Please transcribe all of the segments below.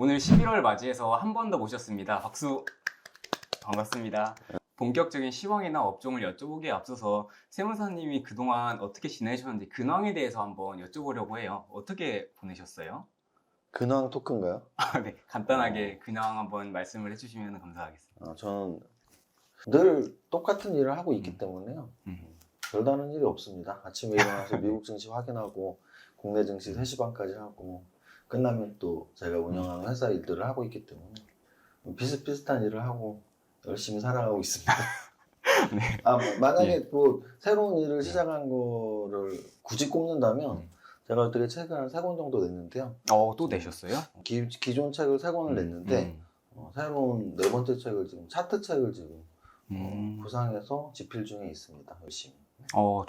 오늘 11월 맞이해서 한 번 더 모셨습니다. 박수. 반갑습니다. 본격적인 시황이나 업종을 여쭤보기에 앞서서 세무사님이 그동안 어떻게 지내셨는지 근황에 대해서 한번 여쭤보려고 해요. 어떻게 보내셨어요? 근황 토크인가요? 네, 간단하게 근황 한번 말씀을 해주시면 감사하겠습니다. 저는 늘 똑같은 일을 하고 있기 때문에요. 음. 별다른 일이 없습니다. 아침에 일어나서 미국 증시 확인하고 국내 증시 3시 반까지 하고 끝나면 또 제가 운영하는 회사 일들을 하고 있기 때문에 비슷비슷한 일을 하고 열심히 살아가고 있습니다. 네. 만약에 뭐 새로운 일을 시작한 거를 굳이 꼽는다면 제가 어떻게 책을 한 3권 정도 냈는데요. 또 내셨어요? 기존 책을 3권을 냈는데 새로운 4번째 책을 지금 차트 책을 지금 구상해서 집필 중에 있습니다. 열심히.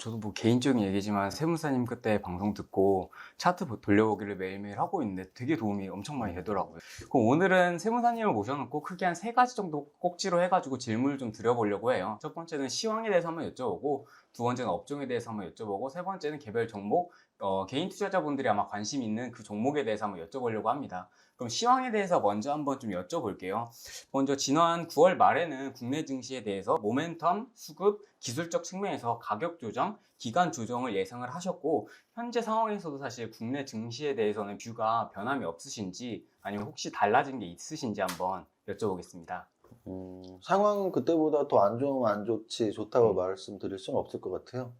저도 뭐 개인적인 얘기지만 세무사님 그때 방송 듣고 차트 돌려보기를 매일매일 하고 있는데 되게 도움이 엄청 많이 되더라고요. 그럼 오늘은 세무사님을 모셔놓고 크게 한 3가지 정도 꼭지로 해가지고 질문을 좀 드려보려고 해요. 첫 번째는 시황에 대해서 한번 여쭤보고, 두 번째는 업종에 대해서 한번 여쭤보고, 세 번째는 개별 종목, 개인 투자자분들이 아마 관심 있는 그 종목에 대해서 한번 여쭤보려고 합니다. 그럼 시황에 대해서 먼저 한번 좀 여쭤볼게요. 먼저 지난 9월 말에는 국내 증시에 대해서 모멘텀, 수급, 기술적 측면에서 가격 조정, 기간 조정을 예상을 하셨고, 현재 상황에서도 사실 국내 증시에 대해서는 뷰가 변함이 없으신지 아니면 혹시 달라진 게 있으신지 한번 여쭤보겠습니다. 상황은 그때보다 더 안 좋으면 안 좋지 좋다고 말씀드릴 수는 없을 것 같아요.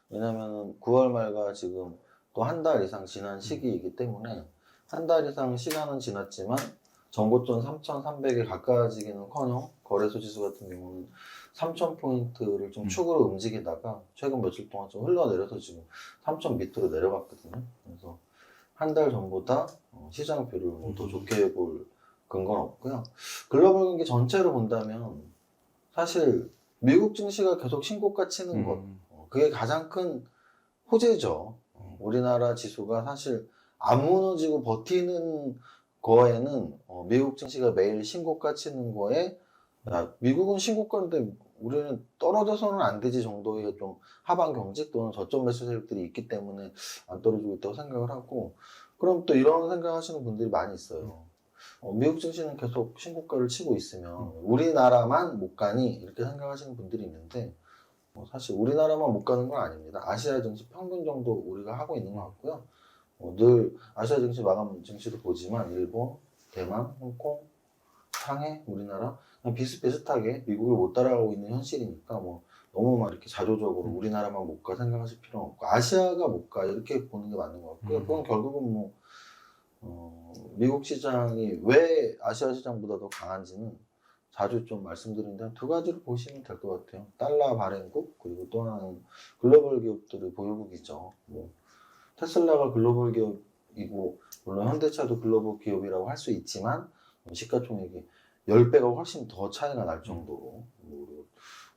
왜냐하면 9월 말과 지금 또 한 달 이상 지난 시기이기 때문에 한 달 이상 시간은 지났지만 전고점 3,300에 가까워지기는커녕 거래소 지수 같은 경우는 3,000포인트를 좀 축으로 움직이다가 최근 며칠 동안 좀 흘러내려서 지금 3,000 밑으로 내려갔거든요. 그래서 한 달 전보다 시장표를 더 좋게 볼 근거는 없고요. 글로벌 경기 전체로 본다면 사실 미국 증시가 계속 신고가 치는 것, 그게 가장 큰 호재죠. 우리나라 지수가 사실 안 무너지고 버티는 거에는 미국 증시가 매일 신고가 치는 거에 미국은 신고가인데 우리는 떨어져서는 안 되지 정도의 좀 하방 경직 또는 저점 매수 세력들이 있기 때문에 안 떨어지고 있다고 생각을 하고, 그럼 또 이런 생각하시는 분들이 많이 있어요. 미국 증시는 계속 신고가를 치고 있으면 우리나라만 못 가니 이렇게 생각하시는 분들이 있는데 사실 우리나라만 못 가는 건 아닙니다. 아시아 증시 평균 정도 우리가 하고 있는 것 같고요. 늘 아시아 증시 마감 증시도 보지만 일본, 대만, 홍콩, 상해, 우리나라 그냥 비슷비슷하게 미국을 못 따라가고 있는 현실이니까 뭐 너무 막 이렇게 자조적으로 우리나라만 못 가 생각하실 필요는 없고 아시아가 못 가 이렇게 보는 게 맞는 것 같고요. 그건 결국은 뭐 미국 시장이 왜 아시아 시장보다 더 강한지는 자주 좀 말씀드리는데 두 가지로 보시면 될 것 같아요. 달러 발행국 그리고 또 하나는 글로벌 기업들의 보유국이죠. 뭐 테슬라가 글로벌 기업이고 물론 현대차도 글로벌 기업이라고 할 수 있지만 시가총액이 10배가 훨씬 더 차이가 날 정도로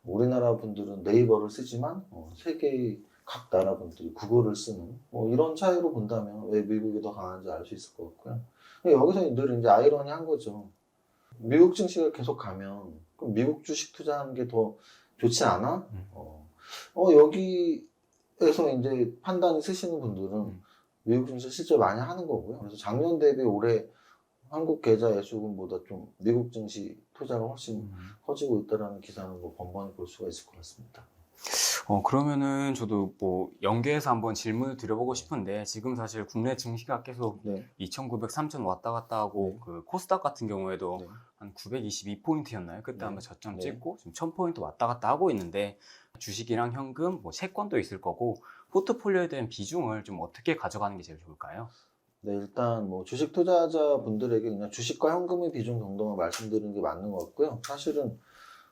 우리나라 분들은 네이버를 쓰지만 세계의 각 나라 분들이 구글을 쓰는 이런 차이로 본다면 왜 미국이 더 강한지 알 수 있을 것 같고요. 여기서 늘 이제 아이러니한 거죠. 미국 증시가 계속 가면 그럼 미국 주식 투자하는 게 더 좋지 않아? 여기에서 이제 판단이 쓰시는 분들은 미국 증시 실제 많이 하는 거고요. 그래서 작년 대비 올해 한국 계좌 예수금보다 좀 미국 증시 투자가 훨씬 커지고 있다는 기사는 뭐 번번이 볼 수가 있을 것 같습니다. 그러면은 저도 뭐 연계해서 한번 질문을 드려보고 싶은데, 지금 사실 국내 증시가 계속 2,900, 3,000 왔다 갔다 하고 그 코스닥 같은 경우에도 한 922포인트였나요? 그때 한번 저점 찍고 지금 1,000포인트 왔다 갔다 하고 있는데, 주식이랑 현금, 뭐 채권도 있을 거고 포트폴리오에 대한 비중을 좀 어떻게 가져가는 게 제일 좋을까요? 네, 일단 뭐 주식 투자자 분들에게 그냥 주식과 현금의 비중 정도만 말씀드리는 게 맞는 것 같고요. 사실은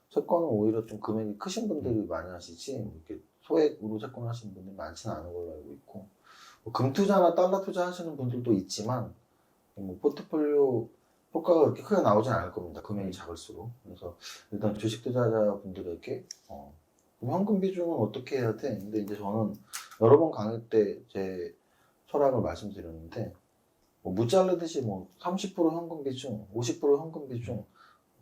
채권은 오히려 좀 금액이 크신 분들이 많이 하시지 이렇게 소액으로 채권 하시는 분들이 많지는 않은 걸로 알고 있고, 금 투자나 달러 투자 하시는 분들도 있지만 뭐 포트폴리오 효과가 그렇게 크게 나오진 않을 겁니다. 금액이 작을수록. 그래서 일단 주식 투자자 분들에게 현금 비중은 어떻게 해야 돼? 근데 이제 저는 여러 번 강의 때 제 철학을 말씀드렸는데 무자르듯이 30% 현금 비중, 50% 현금 비중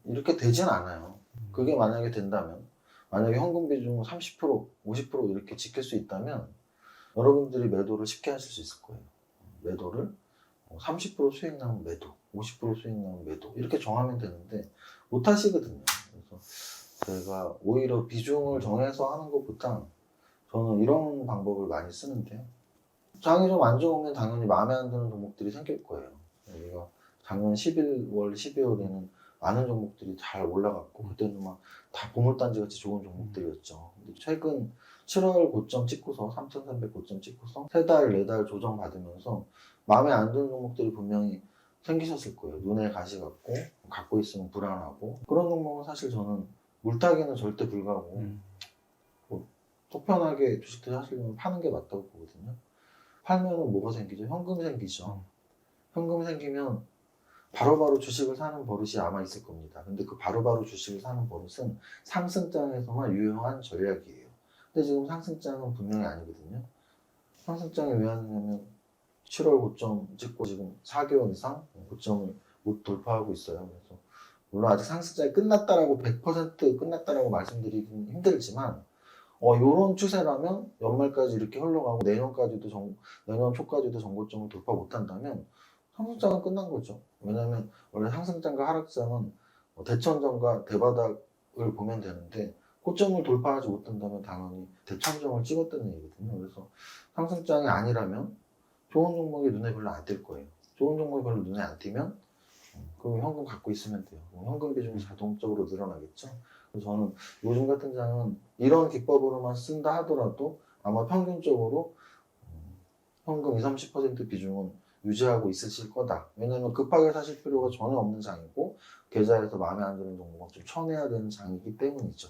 이렇게 되진 않아요. 그게 만약에 된다면, 만약에 현금 비중을 30%, 50% 이렇게 지킬 수 있다면 여러분들이 매도를 쉽게 하실 수 있을 거예요. 매도를 30% 수익 나면 매도, 50% 수익 나면 매도 이렇게 정하면 되는데 못 하시거든요. 그래서 제가 오히려 비중을 정해서 하는 것보다 저는 이런 방법을 많이 쓰는데요. 장이 좀 안 좋으면 당연히 마음에 안 드는 종목들이 생길 거예요. 우리가 작년 11월, 12월에는 많은 종목들이 잘 올라갔고 그때는 막 다 보물단지 같이 좋은 종목들이었죠. 근데 최근 7월 고점 찍고서 3,300 고점 찍고서 3달, 4달 조정 받으면서 마음에 안 드는 종목들이 분명히 생기셨을 거예요. 눈에 가시 같고 갖고 있으면 불안하고 그런 종목은 사실 저는 물타기는 절대 불가고 속 편하게 주식 투자하시려면 파는 게 맞다고 보거든요. 팔면은 뭐가 생기죠? 현금이 생기죠. 현금이 생기면 바로바로 주식을 사는 버릇이 아마 있을 겁니다. 근데 그 바로바로 주식을 사는 버릇은 상승장에서만 유용한 전략이에요. 근데 지금 상승장은 분명히 아니거든요. 상승장이 왜 하느냐면 7월 고점 찍고 지금 4개월 이상 고점을 못 돌파하고 있어요. 그래서 물론 아직 상승장이 끝났다라고 100% 끝났다라고 말씀드리긴 힘들지만 요런 추세라면 연말까지 이렇게 흘러가고 내년 초까지도 정고점을 돌파 못한다면 상승장은 끝난 거죠. 왜냐하면 원래 상승장과 하락장은 대천점과 대바닥을 보면 되는데 고점을 돌파하지 못한다면 당연히 대천점을 찍었다는 얘기거든요. 그래서 상승장이 아니라면 좋은 종목이 눈에 별로 안 띌 거예요. 좋은 종목이 별로 눈에 안 띄면 그럼 현금 갖고 있으면 돼요. 현금 비중이 자동적으로 늘어나겠죠. 그래서 저는 요즘 같은 장은 이런 기법으로만 쓴다 하더라도 아마 평균적으로 현금 20, 30% 비중은 유지하고 있으실 거다. 왜냐하면 급하게 사실 필요가 전혀 없는 장이고 계좌에서 마음에 안 드는 종목은 좀 쳐내야 되는 장이기 때문이죠.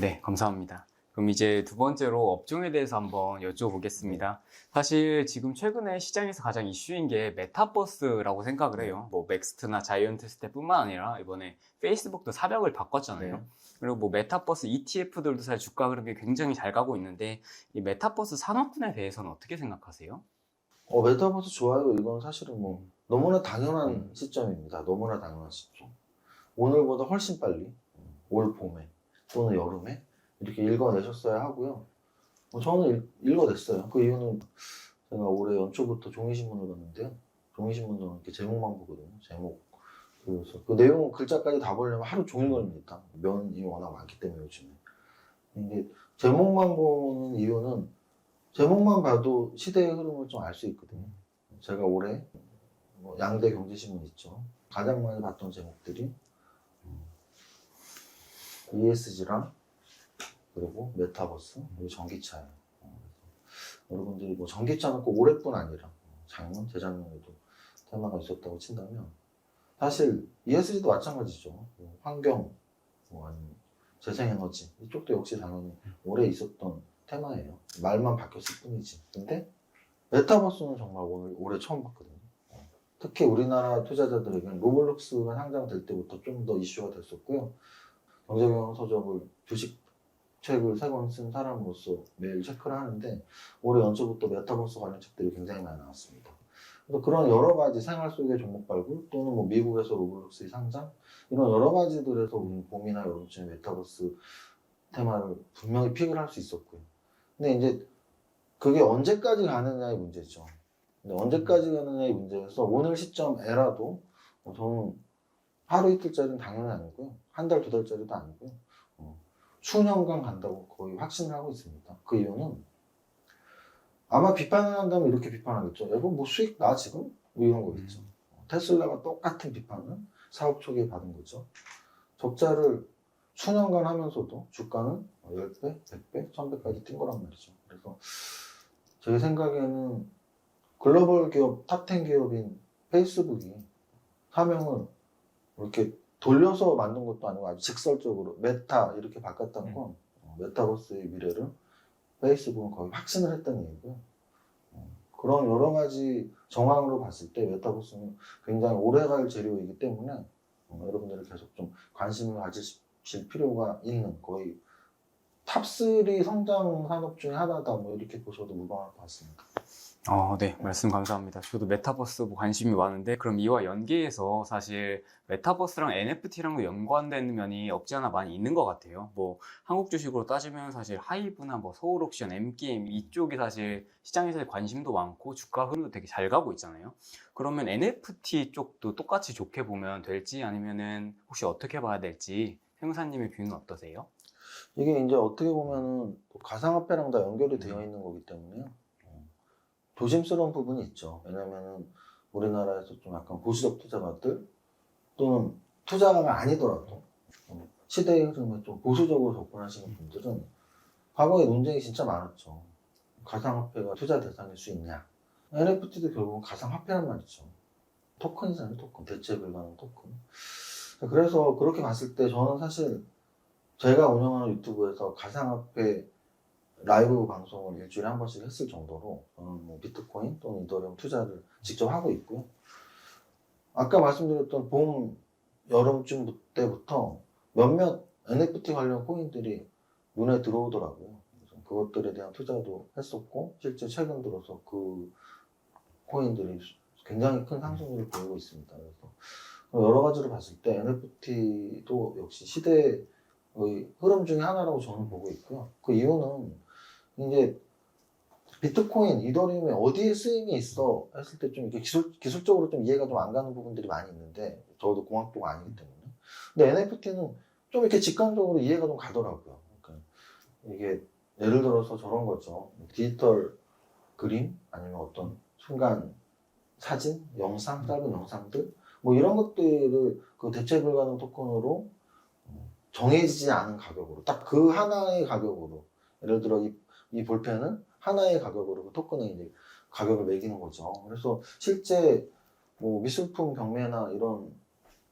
네, 감사합니다. 그럼 이제 두 번째로 업종에 대해서 한번 여쭤보겠습니다. 사실 지금 최근에 시장에서 가장 이슈인 게 메타버스라고 생각을 해요. 뭐 맥스트나 자이언트 스텝뿐만 아니라 이번에 페이스북도 사벽을 바꿨잖아요. 네. 그리고 뭐 메타버스 ETF들도 사실 주가 흐름이 굉장히 잘 가고 있는데 이 메타버스 산업군에 대해서는 어떻게 생각하세요? 메타버스 좋아요. 이건 사실은 뭐 너무나 당연한 시점입니다. 너무나 당연한 시점. 오늘보다 훨씬 빨리 올 봄에 또는 여름에 이렇게 읽어내셨어야 하고요. 저는 읽어냈어요. 그 이유는 제가 올해 연초부터 종이신문을 봤는데요. 종이신문 저는 이렇게 제목만 보거든요. 제목. 그래서 그 내용 글자까지 다 보려면 하루 종일 걸립니다. 면이 워낙 많기 때문에 요즘에. 이게 제목만 보는 이유는 제목만 봐도 시대의 흐름을 좀 알 수 있거든요. 제가 올해 양대 경제신문 있죠. 가장 많이 봤던 제목들이 ESG랑 그리고 메타버스 그리고 전기차예요. 여러분들이 뭐 전기차는 꼭 올해뿐 아니라 작년, 재작년에도 테마가 있었다고 친다면 사실 ESG도 마찬가지죠. 환경, 아니면 재생에너지 이쪽도 역시 당연히 올해 있었던 테마예요. 말만 바뀌었을 뿐이지. 근데 메타버스는 정말 올해 처음 봤거든요. 특히 우리나라 투자자들에게는 로블록스가 상장될 때부터 좀 더 이슈가 됐었고요. 경제경영 서적을 주식책을 3권 쓴 사람으로서 매일 체크를 하는데 올해 연초부터 메타버스 관련 책들이 굉장히 많이 나왔습니다. 그래서 그런 여러 가지 생활 속의 종목 발굴 또는 뭐 미국에서 로블록스의 상장 이런 여러 가지들에서 우리 봄이나 여름쯤에 메타버스 테마를 분명히 픽을 할 수 있었고요. 근데 이제 그게 언제까지 가느냐의 문제죠. 근데 언제까지 가느냐의 문제에서 오늘 시점에라도 저는 하루 이틀짜리는 당연히 아니고요. 한 달, 2달짜리도 아니고요. 수년간 간다고 거의 확신을 하고 있습니다. 그 이유는 아마 비판을 한다면 이렇게 비판하겠죠. 이거 뭐 수익 나 지금? 뭐 이런 거겠죠. 테슬라가 똑같은 비판을 사업 초기에 받은 거죠. 적자를 수년간 하면서도 주가는 10배, 100배, 1000배까지 뛴 거란 말이죠. 그래서 제 생각에는 글로벌 기업, 탑10 기업인 페이스북이 사명을 이렇게 돌려서 만든 것도 아니고 아주 직설적으로 메타 이렇게 바꿨다는 건 메타버스의 미래를 페이스북은 거의 확신을 했다는 얘기고요. 그런 여러 가지 정황으로 봤을 때 메타버스는 굉장히 오래갈 재료이기 때문에 여러분들이 계속 좀 관심을 가지실 필요가 있는 거의 탑3 성장 산업 중에 하나다 뭐 이렇게 보셔도 무방할 것 같습니다. 네, 말씀 감사합니다. 저도 메타버스 관심이 많은데, 그럼 이와 연계해서 사실 메타버스랑 NFT랑도 연관되는 면이 없지 않아 많이 있는 것 같아요. 뭐, 한국 주식으로 따지면 사실 하이브나 뭐 서울옥션, M게임 이쪽이 사실 시장에서 관심도 많고 주가 흐름도 되게 잘 가고 있잖아요. 그러면 NFT 쪽도 똑같이 좋게 보면 될지 아니면은 혹시 어떻게 봐야 될지 세무사님의 뷰는 어떠세요? 이게 이제 어떻게 보면은 또 가상화폐랑 다 연결이 되어 있는 거기 때문에요. 조심스러운 부분이 있죠. 왜냐면은 우리나라에서 좀 약간 보수적 투자가들 또는 투자가 아니더라도 시대의 흐름에 좀 보수적으로 접근하시는 분들은 과거에 논쟁이 진짜 많았죠. 가상화폐가 투자 대상일 수 있냐. NFT도 결국은 가상화폐란 말이죠. 토큰이잖아요, 토큰. 대체 불가능 토큰. 그래서 그렇게 봤을 때 저는 사실 제가 운영하는 유튜브에서 가상화폐 라이브 방송을 일주일에 한 번씩 했을 정도로 저는 뭐 비트코인 또는 이더리움 투자를 직접 하고 있고요. 아까 말씀드렸던 봄, 여름쯤 때부터 몇몇 NFT 관련 코인들이 눈에 들어오더라고요. 그래서 그것들에 대한 투자도 했었고 실제 최근 들어서 그 코인들이 굉장히 큰 상승률을 보이고 있습니다. 그래서 여러 가지로 봤을 때 NFT도 역시 시대의 흐름 중에 하나라고 저는 보고 있고요. 그 이유는 이제 비트코인, 이더리움에 어디에 쓰임이 있어 했을 때 좀 이게 기술적으로 좀 이해가 좀 안 가는 부분들이 많이 있는데 저도 공학도가 아니기 때문에. 근데 NFT는 좀 이렇게 직관적으로 이해가 좀 가더라고요. 그러니까 이게 예를 들어서 저런 거죠. 디지털 그림 아니면 어떤 순간 사진, 영상, 짧은 영상들 뭐 이런 것들을 그 대체 불가능 토큰으로 정해지지 않은 가격으로 딱 그 하나의 가격으로 예를 들어 이 볼펜은 하나의 가격으로 그 토큰에 이제 가격을 매기는 거죠. 그래서 실제 뭐 미술품 경매나 이런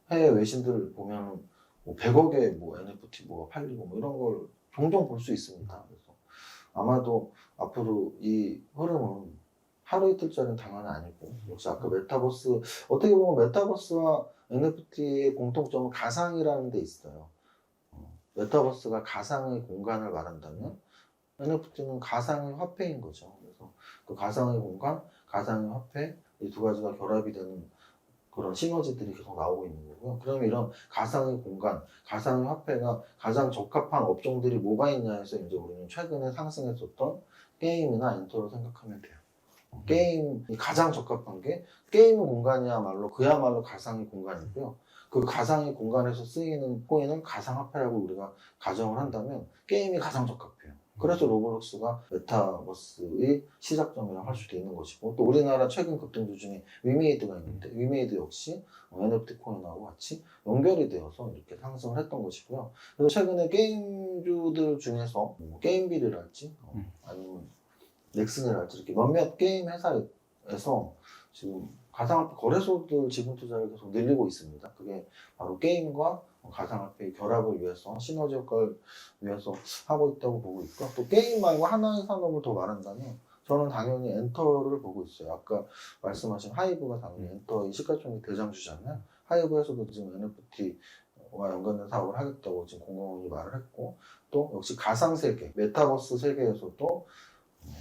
해외 외신들을 보면 뭐 100억에 뭐 NFT 뭐가 팔리고 뭐 이런 걸 종종 볼 수 있습니다. 그래서 아마도 앞으로 이 흐름은 하루 이틀짜리는 당연히 아니고 역시 아까 메타버스 어떻게 보면 메타버스와 NFT의 공통점은 가상이라는 데 있어요. 메타버스가 가상의 공간을 말한다면 NFT는 가상의 화폐인 거죠. 그래서 그 가상의 공간, 가상의 화폐 이 두 가지가 결합이 되는 그런 시너지들이 계속 나오고 있는 거고요. 그러면 이런 가상의 공간, 가상의 화폐가 가장 적합한 업종들이 뭐가 있냐 해서 이제 우리는 최근에 상승했었던 게임이나 엔터로 생각하면 돼요. 게임이 가장 적합한 게 게임 공간이야말로 그야말로 가상의 공간이고요. 그 가상의 공간에서 쓰이는 코인은 가상화폐라고 우리가 가정을 한다면 게임이 가장 적합해요. 그래서 로블록스가 메타버스의 시작점이라고 할 수도 있는 것이고 또 우리나라 최근 급등주 중에 위메이드가 있는데 위메이드 역시 NFT 코인하고 같이 연결이 되어서 이렇게 상승을 했던 것이고요. 그래서 최근에 게임주들 중에서 뭐 게임빌이랄지 아니면 넥슨이랄지 이렇게 몇몇 게임 회사에서 지금 가상화폐 거래소들 지분 투자를 계속 늘리고 있습니다. 그게 바로 게임과 가상화폐의 결합을 위해서 시너지 효과를 위해서 하고 있다고 보고 있고 또 게임 말고 하나의 산업을 더 말한다면 저는 당연히 엔터를 보고 있어요. 아까 말씀하신 하이브가 당연히 엔터의 시가총액 대장주잖아요. 하이브에서도 지금 NFT와 연관된 사업을 하겠다고 지금 공공연히 말을 했고 또 역시 가상세계, 메타버스 세계에서도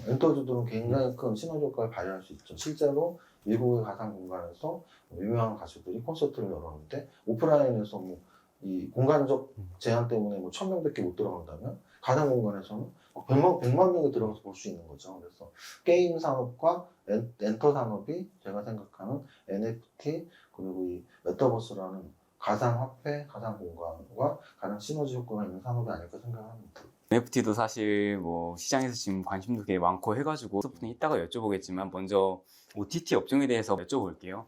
엔터주들은 굉장히 큰 시너지 효과를 발휘할 수 있죠. 실제로 미국의 가상 공간에서 유명한 가수들이 콘서트를 열었는데 오프라인에서 뭐 이 공간적 제한 때문에 뭐 1000명밖에 못 들어간다면 가상 공간에서는 100만 명이 들어가서 볼 수 있는 거죠. 그래서 게임 산업과 엔터 산업이 제가 생각하는 NFT 그리고 이 메타버스라는 가상 화폐, 가상 공간과 가장 시너지 효과가 있는 산업이 아닐까 생각합니다. NFT도 사실 뭐 시장에서 지금 관심도 되게 많고 해가지고 소프트는 이따가 여쭤보겠지만 먼저 OTT 업종에 대해서 여쭤볼게요.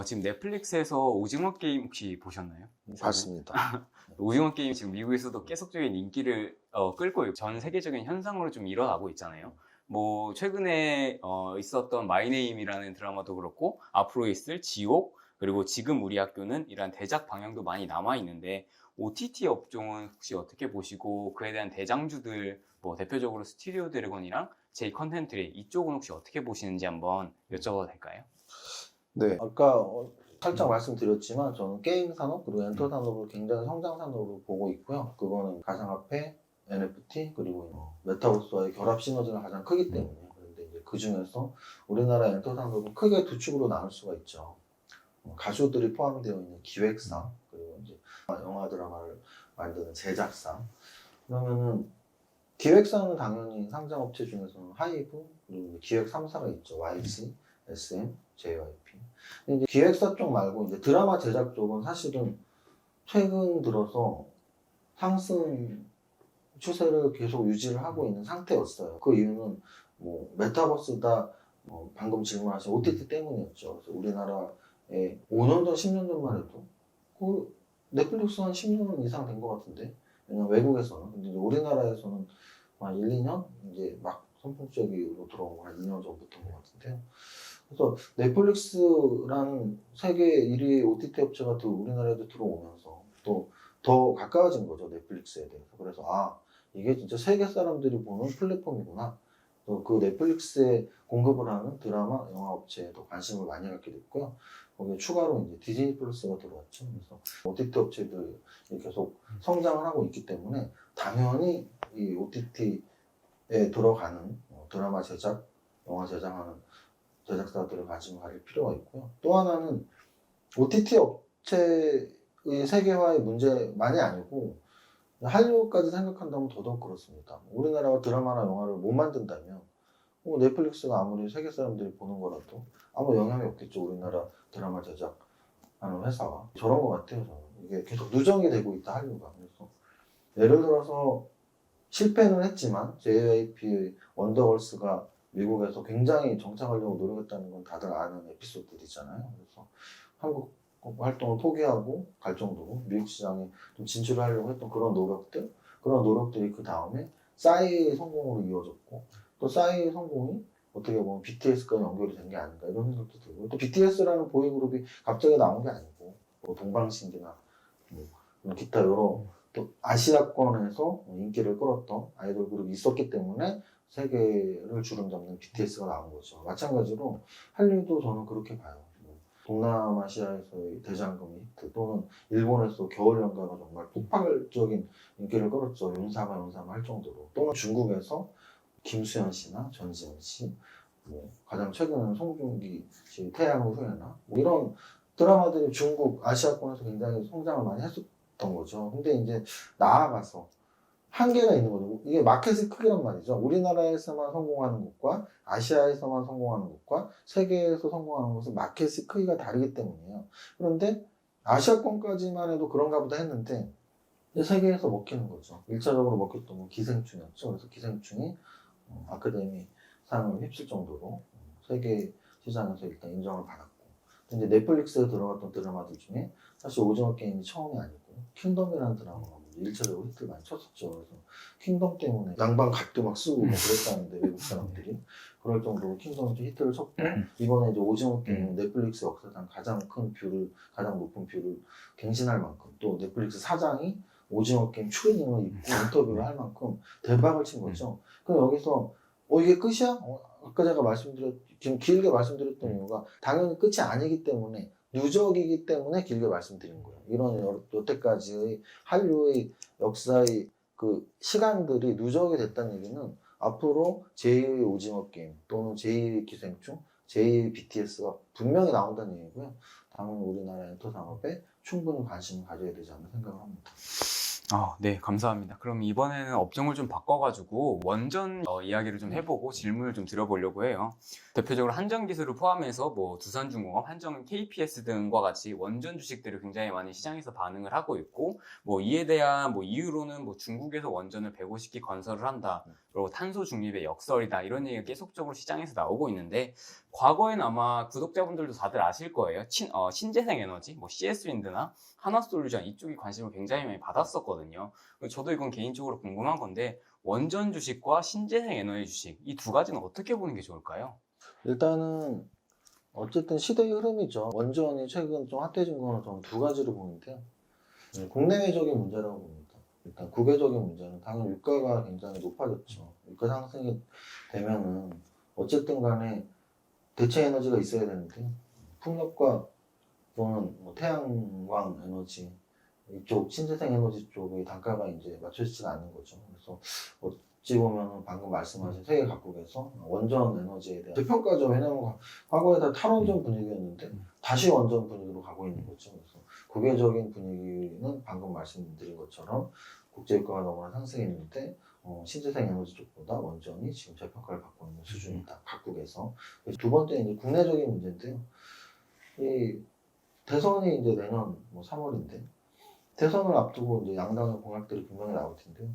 지금 넷플릭스에서 오징어 게임 혹시 보셨나요? 봤습니다. 오징어 게임이 지금 미국에서도 계속적인 인기를 끌고 있고 전 세계적인 현상으로 좀 일어나고 있잖아요. 뭐 최근에 있었던 마이네임이라는 드라마도 그렇고 앞으로 있을 지옥 그리고 지금 우리 학교는 이런 대작 방향도 많이 남아 있는데 OTT 업종은 혹시 어떻게 보시고 그에 대한 대장주들 뭐 대표적으로 스튜디오 드래곤이랑 제이 컨텐츠리 이쪽은 혹시 어떻게 보시는지 한번 여쭤봐도 될까요? 네. 아까 살짝 말씀드렸지만 저는 게임 산업 그리고 엔터 산업을 굉장히 성장 산업으로 보고 있고요. 그거는 가상화폐, NFT 그리고 메타버스와의 결합 시너지가 가장 크기 때문에 그런데 이제 그 중에서 우리나라 엔터 산업은 크게 두 축으로 나눌 수가 있죠. 가수들이 포함되어 있는 기획사, 그리고 이제 영화 드라마를 만드는 제작사. 그러면은 기획사는 당연히 상장업체 중에서는 하이브, 그리고 기획 3사가 있죠. YG, SM, JYP. 근데 이제 기획사 쪽 말고 이제 드라마 제작 쪽은 사실은 최근 들어서 상승 추세를 계속 유지를 하고 있는 상태였어요. 그 이유는 뭐 메타버스다, 방금 질문하신 OTT 때문이었죠. 그래서 우리나라에 5년 전, 10년 전만 해도 그 넷플릭스 한 10년 이상 된 것 같은데, 왜냐면 외국에서는. 근데 이제 우리나라에서는 한 1, 2년 이제 막 선풍적으로 들어온 거 한 2년 전부터인 것 같은데요. 그래서 넷플릭스라는 세계 1위 OTT 업체가 또 우리나라에도 들어오면서 또 더 가까워진 거죠, 넷플릭스에 대해서. 그래서 아, 이게 진짜 세계 사람들이 보는 플랫폼이구나. 또 그 넷플릭스에 공급을 하는 드라마, 영화 업체에도 관심을 많이 갖게 됐고요. 거기에 추가로 이제 디즈니 플러스가 들어왔죠. 그래서 OTT 업체들이 계속 성장을 하고 있기 때문에 당연히 이 OTT에 들어가는 드라마 제작, 영화 제작하는 제작사들을 관심을 가질 필요가 있고요. 또 하나는 OTT 업체의 세계화의 문제만이 아니고 한류까지 생각한다면 더더욱 그렇습니다. 우리나라가 드라마나 영화를 못 만든다면 넷플릭스가 아무리 세계 사람들이 보는 거라도 아무 영향이 없겠죠. 우리나라 드라마 제작하는 회사가. 저런 것 같아요. 저는. 이게 계속 누정이 되고 있다, 한류가. 그래서 예를 들어서 실패는 했지만 JYP의 원더걸스가 미국에서 굉장히 정착하려고 노력했다는 건 다들 아는 에피소드들이잖아요. 그래서 한국 활동을 포기하고 갈 정도로 미국 시장에 좀 진출을 하려고 했던 그런 노력들이 그 다음에 싸이의 성공으로 이어졌고, 또 싸이의 성공이 어떻게 보면 BTS까지 연결이 된 게 아닌가 이런 생각도 들고, 또 BTS라는 보이그룹이 갑자기 나온 게 아니고 뭐 동방신기나 뭐 기타 여러 또 아시아권에서 인기를 끌었던 아이돌 그룹이 있었기 때문에 세계를 주름잡는 BTS가 나온 거죠. 마찬가지로 한류도 저는 그렇게 봐요. 동남아시아에서의 대장금 히트 또는 일본에서 겨울연가가 정말 폭발적인 인기를 끌었죠. 윤사마 할 정도로. 또는 중국에서 김수현 씨나 전지현 씨, 뭐 가장 최근은 송중기 씨 태양의 후예나 뭐 이런 드라마들이 중국 아시아권에서 굉장히 성장을 많이 했었던 거죠. 근데 이제 나아가서 한계가 있는 거죠. 이게 마켓의 크기란 말이죠. 우리나라에서만 성공하는 것과 아시아에서만 성공하는 것과 세계에서 성공하는 것은 마켓의 크기가 다르기 때문이에요. 그런데 아시아권까지만 해도 그런가 보다 했는데 세계에서 먹히는 거죠. 1차적으로 먹혔던 건 기생충이었죠. 그래서 기생충이 아카데미 상을 휩쓸 정도로 세계 시장에서 일단 인정을 받았고, 근데 넷플릭스에 들어갔던 드라마들 중에 사실 오징어 게임이 처음이 아니고 킹덤이라는 드라마가 1차적으로 히트를 많이 쳤었죠. 그래서 킹덤 때문에 양방 각도 막 쓰고 뭐 그랬다는데 외국 사람들이 그럴 정도로 킹덤이 좀 히트를 쳤고, 이번에 이제 오징어 게임 넷플릭스 역사상 가장 높은 뷰를 갱신할 만큼, 또 넷플릭스 사장이 오징어 게임 추리닝을 입고 인터뷰를 할 만큼 대박을 친 거죠. 그럼 여기서 이게 끝이야? 아까 제가 지금 길게 말씀드렸던 이유가 당연히 끝이 아니기 때문에, 누적이기 때문에 길게 말씀드린 거예요. 이런 여태까지의 한류의 역사의 그 시간들이 누적이 됐다는 얘기는 앞으로 제2의 오징어 게임 또는 제2의 기생충, 제2의 BTS가 분명히 나온다는 얘기고요. 당연히 우리나라 엔터 산업에 충분히 관심을 가져야 되지 않나 생각을 합니다. 네, 감사합니다. 그럼 이번에는 업종을 좀 바꿔가지고 원전 이야기를 좀 해보고 질문을 좀 드려보려고 해요. 대표적으로 한전기술을 포함해서 뭐 두산중공업, 한전 KPS 등과 같이 원전 주식들을 굉장히 많이 시장에서 반응을 하고 있고, 뭐 이에 대한 뭐 이유로는 뭐 중국에서 원전을 150기 건설을 한다, 그리고 탄소 중립의 역설이다, 이런 얘기가 계속적으로 시장에서 나오고 있는데, 과거에는 아마 구독자분들도 다들 아실 거예요. 신재생 에너지, 뭐 CS윈드나 하나솔루션 이쪽이 관심을 굉장히 많이 받았었거든요. 저도 이건 개인적으로 궁금한 건데, 원전 주식과 신재생 에너지 주식 이 두 가지는 어떻게 보는 게 좋을까요? 일단은 어쨌든 시대의 흐름이죠. 원전이 최근 좀 핫해진 거는 저는 두 가지로 보는데요. 국내외적인 문제라고 봅니다. 일단 국외적인 문제는 당연히 유가가 굉장히 높아졌죠. 유가 상승이 되면은 어쨌든 간에 대체 에너지가 있어야 되는데, 풍력과 또는 뭐 태양광 에너지 이쪽 신재생 에너지 쪽의 단가가 이제 맞춰지지가 않는 거죠. 그래서 어찌 보면 방금 말씀하신 세계 각국에서 원전 에너지에 대한 재평가죠. 왜냐하면 과거에 다 탈원전 분위기였는데 다시 원전 분위기로 가고 있는 거죠. 그래서 국외적인 분위기는 방금 말씀드린 것처럼 국제유가가 너무나 상승했는데 신재생 에너지 쪽보다 원전이 지금 재평가를 받고 있는 수준이다. 각국에서. 두 번째 이제 국내적인 문제인데요. 이 대선이 이제 내년 3월인데 대선을 앞두고 이제 양당의 공약들이 분명히 나올 텐데요.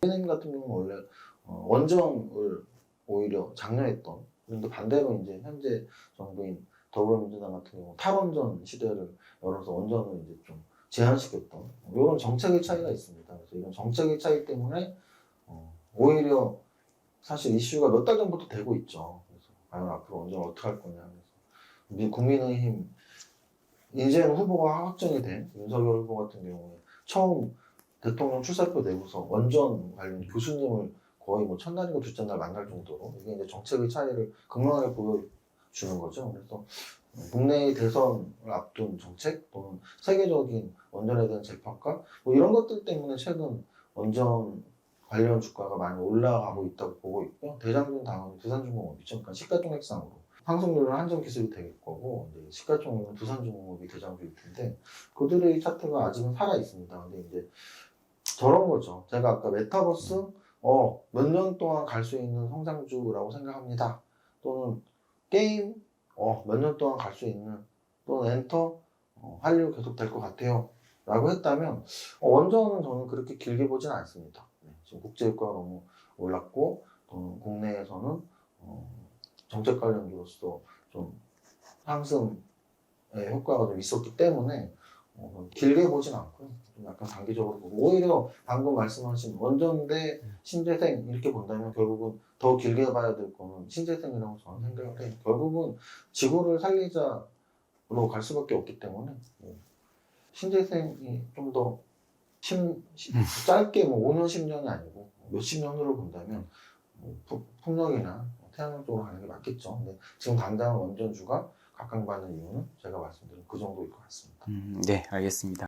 국민의힘 같은 경우는 원래 원전을 오히려 장려했던, 그런데 반대로 이제 현재 정부인 더불어민주당 같은 경우 탈원전 시대를 열어서 원전을 이제 좀 제한시켰던 이런 정책의 차이가 있습니다. 그래서 이런 정책의 차이 때문에 오히려 사실 이슈가 몇 달 전부터 되고 있죠. 그래서 과연 앞으로 원전을 어떻게 할 거냐. 그래서 국민의힘 이제는 후보가 확정이 된 윤석열 후보 같은 경우에 처음 대통령 출사표 내고서 원전 관련 교수님을 거의 첫날이고 둘째 날 만날 정도로 이게 이제 정책의 차이를 극명하게 보여주는 거죠. 그래서 국내의 대선을 앞둔 정책 또는 세계적인 원전에 대한 재평가 이런 것들 때문에 최근 원전 관련 주가가 많이 올라가고 있다고 보고 있고요. 대장동 다음은 두산중공업이죠. 그러니까 시가총액상으로 상승률은 한전기술이 될 거고 시가총액은 두산중공업이 대장주일 텐데 그들의 차트가 아직은 살아 있습니다. 근데 이제 저런 거죠. 제가 아까 메타버스 몇 년 동안 갈 수 있는 성장주라고 생각합니다. 또는 게임 몇 년 동안 갈 수 있는 또는 엔터 한류 계속 될 것 같아요. 라고 했다면 원전은 저는 그렇게 길게 보진 않습니다. 지금 국제유가가 너무 올랐고 국내에서는 정책 관련주로서 좀 상승의 효과가 좀 있었기 때문에 길게 보진 않고요. 좀 약간 단기적으로 보고 오히려 방금 말씀하신 원전 대 신재생 이렇게 본다면 결국은 더 길게 봐야 될 거는 신재생이라고 저는 생각을 해요. 결국은 지구를 살리자로 갈 수밖에 없기 때문에 신재생이 좀 더 짧게 5년, 10년이 아니고 몇십 년으로 본다면 풍력이나 태양광 쪽으로 가는 게 맞겠죠. 근데 지금 당장 원전주가 각광받는 이유는 제가 말씀드린 그 정도일 것 같습니다. 네, 알겠습니다.